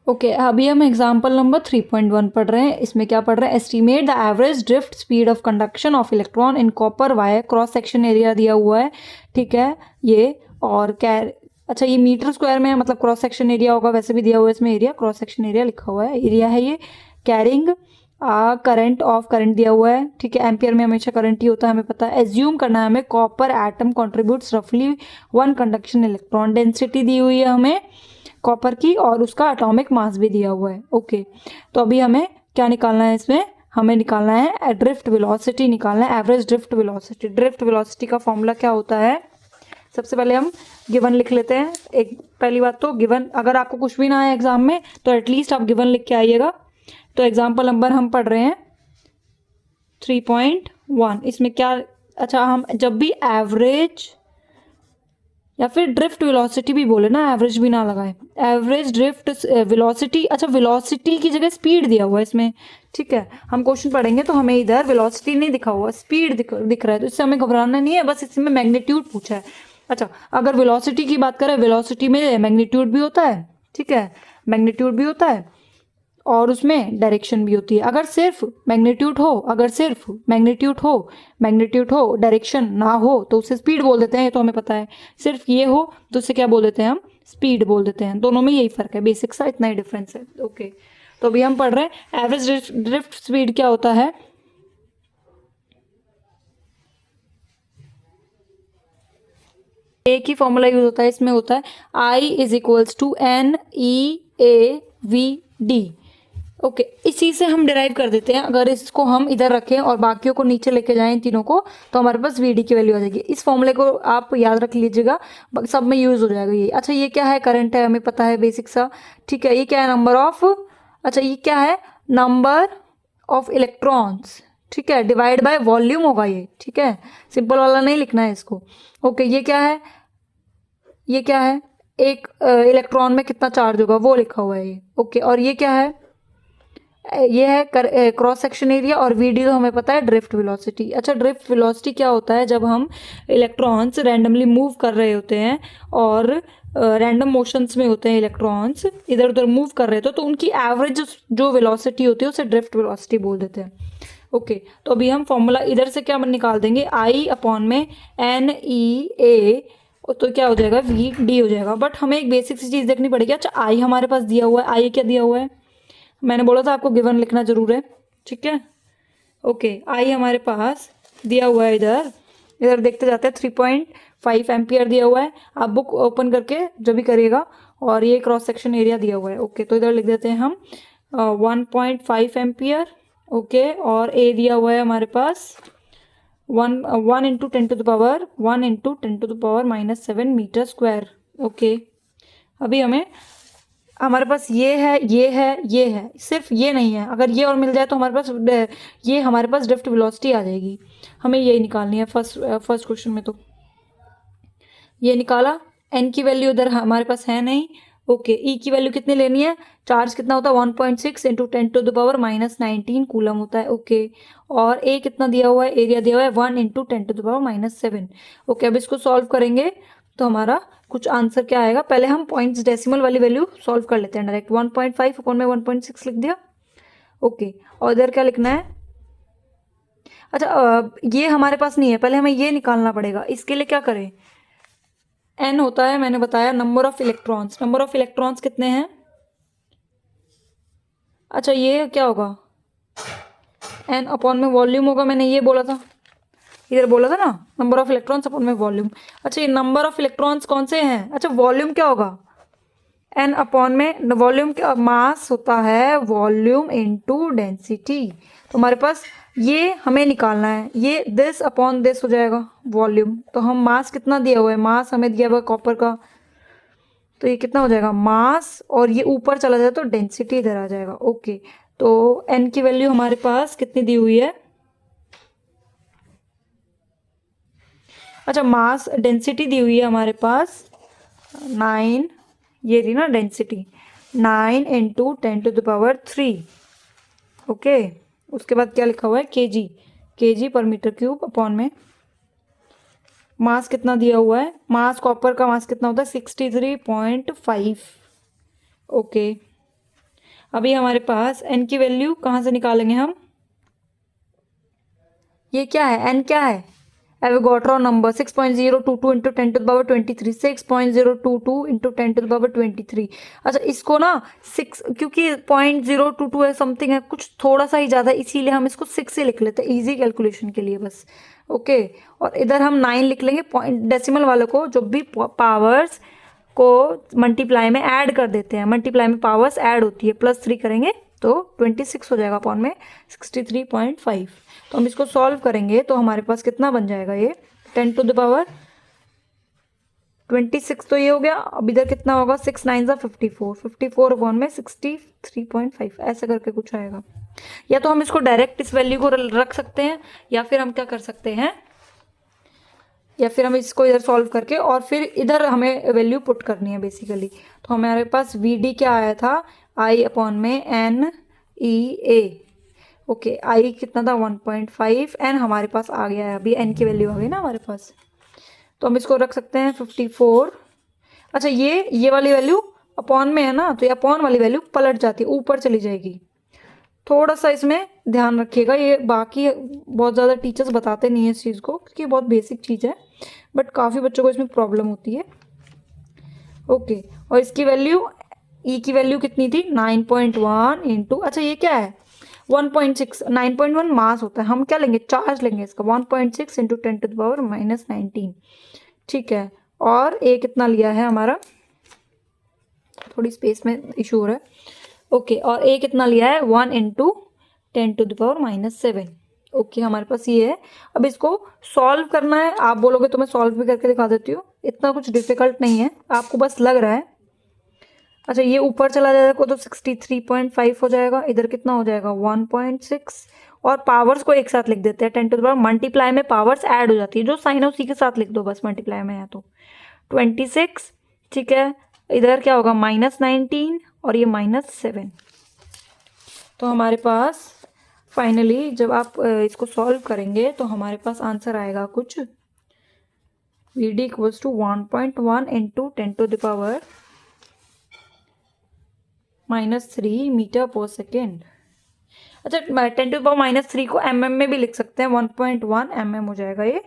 Okay अभी हम example number 3.1 पढ़ रहे हैं। इसमें क्या पढ़ रहे हैं, estimate the average drift speed of conduction of electron in copper wire, cross section area दिया हुआ है, ठीक है ये। और अच्छा ये मीटर स्क्वायर में है, मतलब क्रॉस सेक्शन एरिया होगा, वैसे भी दिया हुआ है इसमें एरिया, क्रॉस सेक्शन एरिया लिखा हुआ है, एरिया है ये। कैरिंग करंट ऑफ करंट दिया हुआ है, ठीक है, एम्पियर में हमेशा करंट ही होता है हमें पता है। एज्यूम करना है हमें कॉपर एटम कॉन्ट्रीब्यूट्स रफली 1 कंडक्शन इलेक्ट्रॉन, डेंसिटी दी हुई है हमें कॉपर की और उसका एटॉमिक मास भी दिया हुआ है। ओके तो अभी हमें क्या निकालना है, इसमें हमें निकालना है ड्रिफ्ट वेलोसिटी निकालना है, average drift velocity. Drift velocity का फॉर्मूला क्या होता है, सबसे पहले हम गिवन लिख लेते हैं। एक पहली बात तो गिवन, अगर आपको कुछ भी ना आए एग्जाम में तो एटलीस्ट आप गिवन लिख के आइएगा। तो एग्जाम्पल नंबर हम पढ़ रहे हैं 3.1। इसमें क्या, अच्छा हम जब भी एवरेज या फिर ड्रिफ्ट वेलोसिटी भी बोले ना, एवरेज भी ना लगाए, एवरेज ड्रिफ्ट वेलोसिटी, अच्छा वेलोसिटी की जगह स्पीड दिया हुआ है इसमें, ठीक है। हम क्वेश्चन पढ़ेंगे तो हमें इधर वेलोसिटी नहीं दिखा हुआ, स्पीड दिख रहा है, तो इससे हमें घबराना नहीं है, बस इसमें मैग्नीट्यूड पूछा है। अच्छा अगर वेलोसिटी की बात करें, वेलोसिटी में मैग्नीट्यूड भी होता है, ठीक है, मैग्नीट्यूड भी होता है और उसमें डायरेक्शन भी होती है। अगर सिर्फ मैग्नीट्यूड हो, अगर सिर्फ मैग्नीट्यूड हो डायरेक्शन ना हो तो उसे स्पीड बोल देते हैं, ये तो हमें पता है। सिर्फ ये हो तो उसे क्या बोल देते हैं हम, स्पीड बोल देते हैं। दोनों में यही फर्क है, बेसिक सा इतना ही डिफरेंस है। ओके तो अभी हम पढ़ रहे हैं एवरेज ड्रिफ्ट स्पीड क्या होता है। एक ही फॉर्मूला यूज होता है इसमें, होता है I is equals to NEAVD। Okay इसी से हम डिराइव कर देते हैं। अगर इसको हम इधर रखें और बाकियों को नीचे लेके जाएं इन तीनों को, तो हमारे पास VD की वैल्यू आ जाएगी। इस फॉर्मूले को आप याद रख लीजिएगा, सब में यूज हो जाएगा ये। अच्छा ये क्या है, करंट है, हमें पता है बेसिक सा, ठीक है। ये क्या है, नंबर ऑफ, अच्छा ये क्या है, नंबर ऑफ इलेक्ट्रॉन्स, ठीक है, डिवाइड बाय वॉल्यूम होगा ये, ठीक है, सिंपल वाला नहीं लिखना है इसको। ओके ये क्या है, ये क्या है, एक इलेक्ट्रॉन में कितना चार्ज होगा वो लिखा हुआ है ये। ओके और ये क्या है, ये है क्रॉस सेक्शन एरिया, और VD तो हमें पता है ड्रिफ्ट वेलोसिटी। अच्छा ड्रिफ्ट वेलोसिटी क्या होता है, जब हम इलेक्ट्रॉन्स रैंडमली मूव कर रहे होते हैं और रैंडम मोशंस में होते हैं इलेक्ट्रॉन्स, इधर उधर मूव कर रहे थे, तो उनकी एवरेज जो वेलोसिटी होती है उसे ड्रिफ्ट वेलोसिटी बोल देते हैं। ओके तो अभी हम फॉर्मूला इधर से क्या निकाल देंगे, I अपॉन में NEA, तो क्या हो जाएगा, VD हो जाएगा। बट हमें एक बेसिक सी चीज़ देखनी पड़ेगी। अच्छा I हमारे पास दिया हुआ है, I क्या दिया हुआ है, मैंने बोला था आपको गिवन लिखना जरूर है, ठीक है। ओके I हमारे पास दिया हुआ है, इधर इधर देखते जाते हैं 3.5 एम्पियर दिया हुआ है। आप बुक ओपन करके जो भी करिएगा, और ये क्रॉस सेक्शन एरिया दिया हुआ है। ओके तो इधर लिख देते हैं हम 1.5 एम्पियर। ओके और ए दिया हुआ है हमारे पास 1 into 10 to the power -7 metre square. Okay अभी हमारे पास ये है, ये है, ये है, सिर्फ ये नहीं है। अगर ये और मिल जाए तो हमारे पास ये हमारे पास ड्रिफ्ट वेलोसिटी आ जाएगी। हमें यही निकालनी है फर्स्ट क्वेश्चन में। तो ये निकाला, एन की वैल्यू इधर हमारे पास है नहीं। ओके ई की वैल्यू कितनी लेनी है, चार्ज कितना होता है 1.6 into 10 to the power -19 coulomb होता है। ओके और ए कितना दिया हुआ है, एरिया दिया हुआ है 1 into 10 to the power -7। Okay अब इसको सॉल्व करेंगे तो हमारा कुछ आंसर क्या आएगा। पहले हम पॉइंट्स डेसिमल वाली वैल्यू सॉल्व कर लेते हैं डायरेक्ट। 1.5 अपॉन में 1.6 लिख दिया। ओके और इधर क्या लिखना है, अच्छा ये हमारे पास नहीं है, पहले हमें ये निकालना पड़ेगा। इसके लिए क्या करें, एन होता है, मैंने बताया number of electrons. Number of electrons कितने हैं, अच्छा ये क्या होगा, एन अपॉन में वॉल्यूम होगा, मैंने ये बोला था, इधर बोला था ना, नंबर ऑफ इलेक्ट्रॉन्स अपॉन में वॉल्यूम। अच्छा ये नंबर ऑफ इलेक्ट्रॉन्स कौन से हैं, अच्छा वॉल्यूम क्या होगा, एन अपॉन में वॉल्यूम क्या, मास होता है वॉल्यूम इनटू डेंसिटी। तो हमारे पास ये हमें निकालना है, ये दिस अपॉन दिस हो जाएगा वॉल्यूम। तो हम मास कितना दिया हुआ है, मास हमें दिया हुआ है कॉपर का, तो ये कितना हो जाएगा मास, और ये ऊपर चला जाए तो डेंसिटी इधर आ जाएगा। ओके तो एन की वैल्यू हमारे पास कितनी दी हुई है, अच्छा मास डेंसिटी दी हुई है हमारे पास 9, ये रही ना density 9 into 10 to the power 3। Okay उसके बाद क्या लिखा हुआ है, केजी पर मीटर क्यूब अपॉन में मास कितना दिया हुआ है, मास कॉपर का मास कितना होता है 63.5। ओके अभी हमारे पास n की वैल्यू कहाँ से निकालेंगे हम, ये क्या है, n क्या है, Avogadro number 6.022 into 10 to the power 23, 6.022 into 10 to the power 23। अच्छा इसको ना 6, क्योंकि 0.022 है, समथिंग है, कुछ थोड़ा सा ही ज़्यादा, इसीलिए हम इसको 6 से लिख लेते हैं इजी कैलकुलेशन के लिए बस। ओके, और इधर हम 9 लिख लेंगे, पॉइंट डेसिमल वालों को जब भी पावर्स को मल्टीप्लाई में ऐड कर देते हैं, मल्टीप्लाई में पावर्स ऐड होती है, +3 करेंगे तो 26 हो जाएगा अपॉन में 63.5। तो हम इसको सॉल्व करेंगे तो हमारे पास कितना बन जाएगा, ये 10 टू द पावर 26 तो ये हो गया। अब इधर कितना होगा, 6 9 ज़ा 54, 54 अपॉन में 63.5 ऐसा करके कुछ आएगा। या तो हम इसको डायरेक्ट इस वैल्यू को रख सकते हैं, या फिर हम क्या कर सकते हैं, या फिर हम इसको इधर सॉल्व करके और फिर इधर हमें वैल्यू पुट करनी है बेसिकली। तो हमारे पास वी डी क्या आया था, आई अपॉन में एन ई ए। ओके, आई कितना था 1.5, एन हमारे पास आ गया है, अभी एन की वैल्यू आ गई ना हमारे पास, तो हम इसको रख सकते हैं 54। अच्छा ये वाली वैल्यू अपॉन में है ना, तो ये अपॉन वाली वैल्यू पलट जाती है, ऊपर चली जाएगी। थोड़ा सा इसमें ध्यान रखिएगा, ये बाकी बहुत ज़्यादा टीचर्स बताते नहीं है इस चीज़ को, क्योंकि बहुत बेसिक चीज़ है, बट काफ़ी बच्चों को इसमें प्रॉब्लम होती है। ओके, और इसकी वैल्यू ई की वैल्यू कितनी थी 9.1 इंटू, अच्छा ये क्या है 1.6, 9.1 मास होता है, हम क्या लेंगे, चार्ज लेंगे इसका, 1.6 इंटू 10 टू द पावर -19। ठीक है, और ए कितना लिया है हमारा, थोड़ी स्पेस में इशू हो रहा है। ओके, और ए कितना लिया है 1 into 10 to the power -7। Okay, हमारे पास ये है। अब इसको सॉल्व करना है, आप बोलोगे तो मैं सॉल्व भी करके दिखा देती हूँ, इतना कुछ डिफिकल्ट नहीं है, आपको बस लग रहा है। अच्छा ये ऊपर चला जाएगा तो 63.5 हो जाएगा, इधर कितना हो जाएगा 1.6, और पावर्स को एक साथ लिख देते हैं 10 टू द पावर, मल्टीप्लाई में पावर्स ऐड हो जाती है, जो साइन है उसी के साथ लिख दो बस, मल्टीप्लाई में है तो 26। ठीक है, इधर क्या होगा -19 और ये -7। तो हमारे पास फाइनली जब आप इसको सॉल्व करेंगे तो हमारे पास आंसर आएगा कुछ V D equals to 1.1 into 10 to the power -3 metre पर सेकेंड। अच्छा 10 टू द पावर -3 को mm में भी लिख सकते हैं, 1.1 mm हो जाएगा ये।